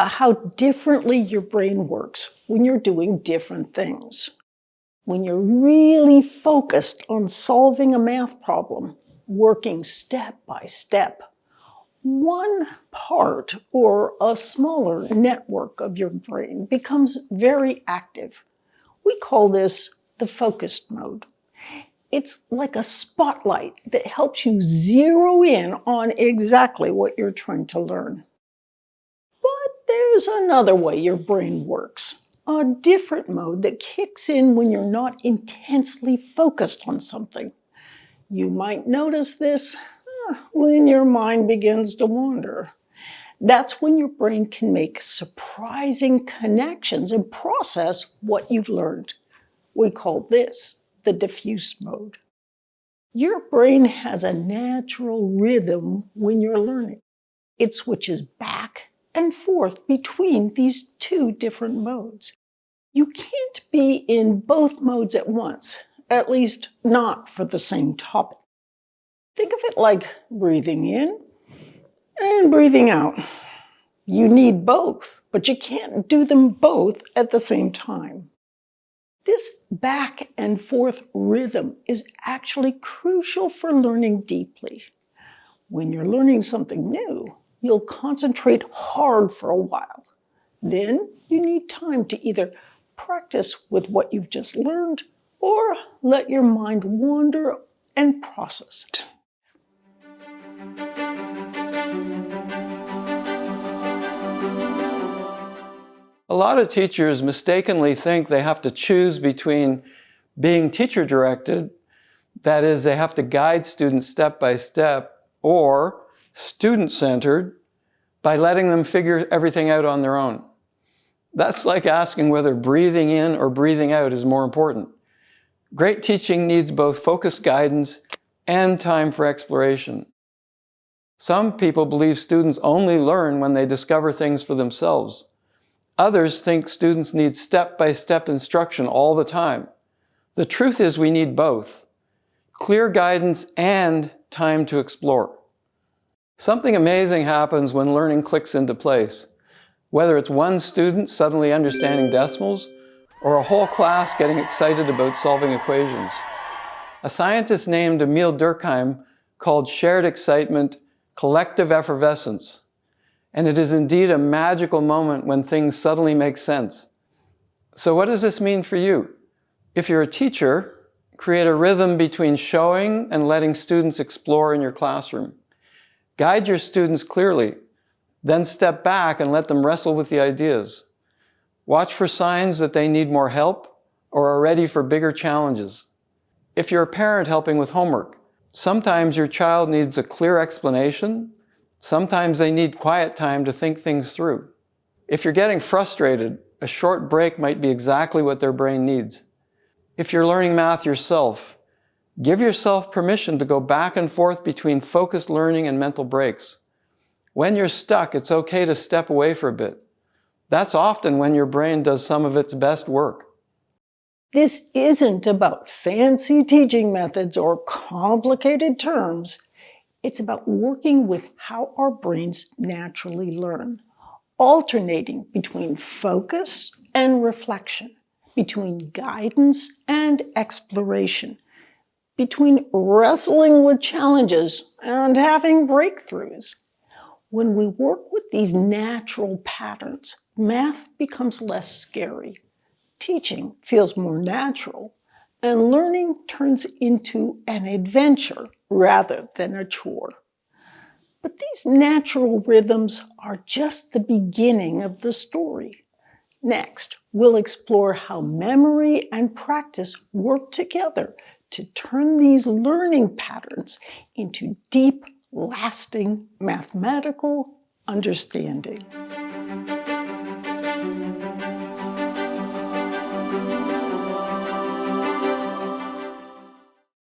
how differently your brain works when you're doing different things. When you're really focused on solving a math problem, working step by step, one part or a smaller network of your brain becomes very active. We call this the focused mode. It's like a spotlight that helps you zero in on exactly what you're trying to learn. But there's another way your brain works, a different mode that kicks in when you're not intensely focused on something. You might notice this when your mind begins to wander. That's when your brain can make surprising connections and process what you've learned. We call this the diffuse mode. Your brain has a natural rhythm when you're learning. It switches back and forth between these two different modes. You can't be in both modes at once, at least not for the same topic. Think of it like breathing in and breathing out. You need both, but you can't do them both at the same time. This back and forth rhythm is actually crucial for learning deeply. When you're learning something new, you'll concentrate hard for a while. Then you need time to either practice with what you've just learned or let your mind wander and process it. A lot of teachers mistakenly think they have to choose between being teacher-directed, that is, they have to guide students step by step, or student-centered, by letting them figure everything out on their own. That's like asking whether breathing in or breathing out is more important. Great teaching needs both focused guidance and time for exploration. Some people believe students only learn when they discover things for themselves. Others think students need step-by-step instruction all the time. The truth is we need both, clear guidance and time to explore. Something amazing happens when learning clicks into place, whether it's one student suddenly understanding decimals or a whole class getting excited about solving equations. A scientist named Emil Durkheim called shared excitement collective effervescence. And it is indeed a magical moment when things suddenly make sense. So what does this mean for you? If you're a teacher, create a rhythm between showing and letting students explore in your classroom. Guide your students clearly, then step back and let them wrestle with the ideas. Watch for signs that they need more help or are ready for bigger challenges. If you're a parent helping with homework, sometimes your child needs a clear explanation. Sometimes they need quiet time to think things through. If you're getting frustrated, a short break might be exactly what their brain needs. If you're learning math yourself, give yourself permission to go back and forth between focused learning and mental breaks. When you're stuck, it's okay to step away for a bit. That's often when your brain does some of its best work. This isn't about fancy teaching methods or complicated terms. It's about working with how our brains naturally learn, alternating between focus and reflection, between guidance and exploration, between wrestling with challenges and having breakthroughs. When we work with these natural patterns, math becomes less scary, teaching feels more natural, and learning turns into an adventure rather than a chore. But these natural rhythms are just the beginning of the story. Next, we'll explore how memory and practice work together to turn these learning patterns into deep, lasting mathematical understanding.